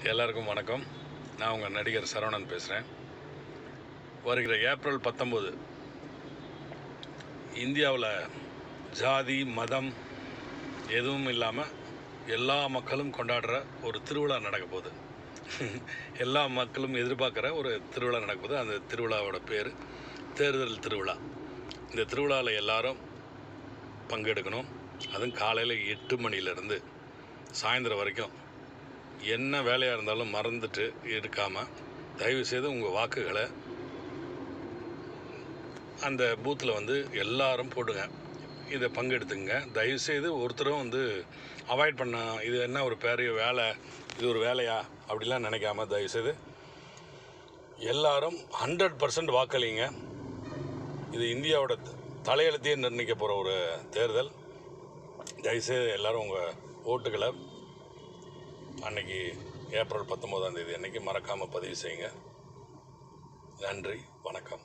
எல்லாருக்கும் வணக்கம். நான் உங்கள் நடிகர் சரவணன் பேசுகிறேன். வருகிற ஏப்ரல் 19 இந்தியாவில் ஜாதி மதம் எதுவும் இல்லாமல் எல்லா மக்களும் கொண்டாடுற ஒரு திருவிழா நடக்க போகுது. எல்லா மக்களும் எதிர்பார்க்குற ஒரு திருவிழா நடக்க போகுது. அந்த திருவிழாவோட பேர் தேர்தல் திருவிழா. இந்த திருவிழாவில் எல்லாரும் பங்கெடுக்கணும். அதுவும் காலையில் 8 மணிலேருந்து சாயந்தரம் வரைக்கும் என்ன வேலையாக இருந்தாலும் மறந்துட்டு இருக்காமல் தயவுசெய்து உங்கள் வாக்குகளை அந்த பூத்தில் எல்லாரும் போடுங்க. இதை பங்கெடுத்துங்க. தயவுசெய்து ஒருத்தரும் அவாய்ட் பண்ண, இது என்ன ஒரு பெரிய வேலை, இது ஒரு வேலையா அப்படிலாம் நினைக்காம தயவுசெய்து எல்லாரும் 100% வாக்களிங்க. இது இந்தியாவோட தலையெழுத்தையே நிர்ணயிக்க போகிற ஒரு தேர்தல். தயவுசெய்து எல்லோரும் உங்கள் ஓட்டுகளை அன்றைக்கி ஏப்ரல் 19 அன்றைக்கி மறக்காமல் பதிவு செய்யுங்க. நன்றி, வணக்கம்.